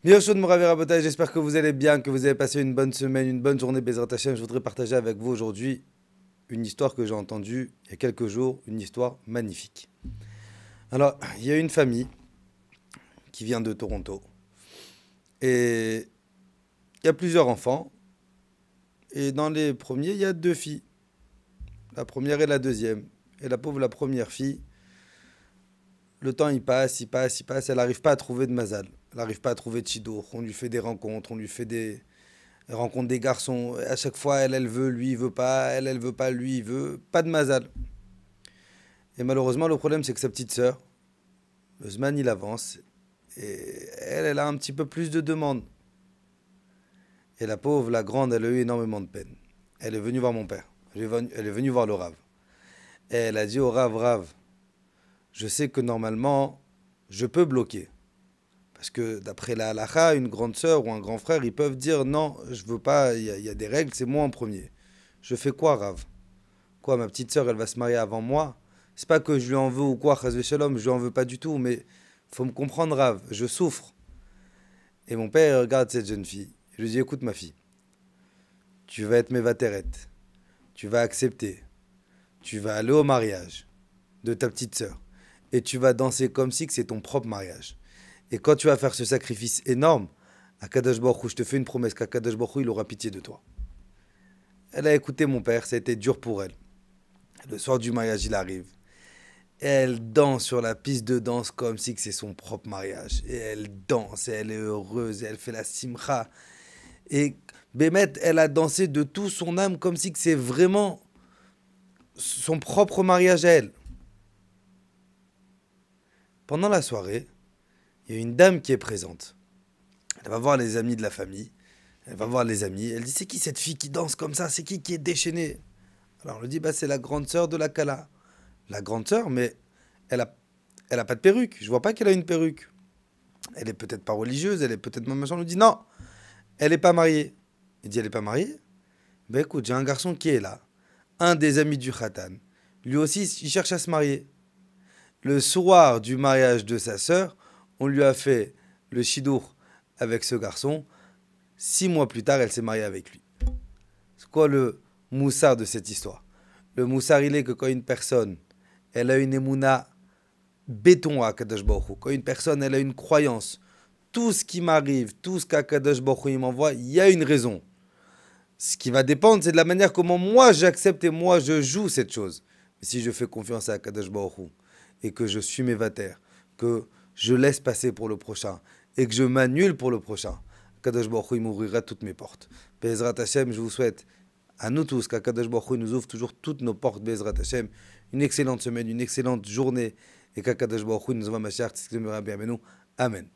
Bienvenue de Moravi Rabotai, j'espère que vous allez bien, que vous avez passé une bonne semaine, une bonne journée Bezrat Hashem. Je voudrais partager avec vous aujourd'hui une histoire que j'ai entendue il y a quelques jours, une histoire magnifique. Alors, il y a une famille qui vient de Toronto et il y a plusieurs enfants et dans les premiers, il y a deux filles, la première et la deuxième. Et la pauvre, la première fille, le temps il passe, il passe, il passe, elle n'arrive pas à trouver de mazal. Elle n'arrive pas à trouver de chidour. On lui fait des rencontres, on lui fait des, elle rencontre des garçons. À chaque fois, elle veut, lui, il veut pas. Elle veut pas, lui, il veut. Pas de mazal. Et malheureusement, le problème, c'est que sa petite sœur, le Zman, il avance. Et elle a un petit peu plus de demandes. Et la pauvre, la grande, elle a eu énormément de peine. Elle est venue voir mon père. Elle est venue voir le Rav. Et elle a dit au Rav, Rav, je sais que normalement, je peux bloquer. Parce que d'après la halakha, une grande sœur ou un grand frère, ils peuvent dire non, je veux pas, il y a des règles, c'est moi en premier. Je fais quoi, Rav? Quoi, ma petite sœur, elle va se marier avant moi? C'est pas que je lui en veux ou quoi, chas shalom, je lui en veux pas du tout, mais faut me comprendre, Rav, je souffre. Et mon père il regarde cette jeune fille. Je lui dis, écoute ma fille, tu vas être mévatérette, tu vas accepter, tu vas aller au mariage de ta petite sœur, et tu vas danser comme si que c'est ton propre mariage. Et quand tu vas faire ce sacrifice énorme, Akadosh Baruch Hu, je te fais une promesse qu'Akadosh Baruch Hu, il aura pitié de toi. Elle a écouté mon père, ça a été dur pour elle. Le soir du mariage, il arrive. Elle danse sur la piste de danse comme si c'est son propre mariage. Et elle danse, et elle est heureuse, et elle fait la simcha. Et Bémet, elle a dansé de tout son âme comme si c'est vraiment son propre mariage à elle. Pendant la soirée, il y a une dame qui est présente. Elle va voir les amis de la famille. Elle va voir les amis. Elle dit, c'est qui cette fille qui danse comme ça? C'est qui est déchaînée? Alors on lui dit, bah, c'est la grande sœur de la Kala. La grande sœur, mais elle a, elle a pas de perruque. Je vois pas qu'elle a une perruque. Elle est peut-être pas religieuse, elle est peut-être même machin. On lui dit non, elle est pas mariée. Il dit elle est pas mariée. Ben écoute, j'ai un garçon qui est là, un des amis du Khatan. Lui aussi, il cherche à se marier. Le soir du mariage de sa sœur, on lui a fait le shidour avec ce garçon. 6 mois plus tard, elle s'est mariée avec lui. C'est quoi le moussard de cette histoire? Le moussard, il est que quand une personne, elle a une émouna béton à Kadosh Baruch Hu. Quand une personne elle a une croyance, tout ce qui m'arrive, tout ce qu'Akadosh Baruch Hu m'envoie, il y a une raison. Ce qui va dépendre, c'est de la manière comment moi j'accepte et moi je joue cette chose. Mais si je fais confiance à Akadosh Baruch Hu et que je suis mes vatères, que je laisse passer pour le prochain et que je m'annule pour le prochain, Akadosh Baruch Hu m'ouvrira toutes mes portes. Bezrat Hashem, je vous souhaite à nous tous qu'Akadosh Baruch Hu nous ouvre toujours toutes nos portes. Bezrat Hashem, une excellente semaine, une excellente journée et qu'Akadosh Baruch Hu nous envoie Mashiach, Tzidkenu Rabbi Amenu. Amen.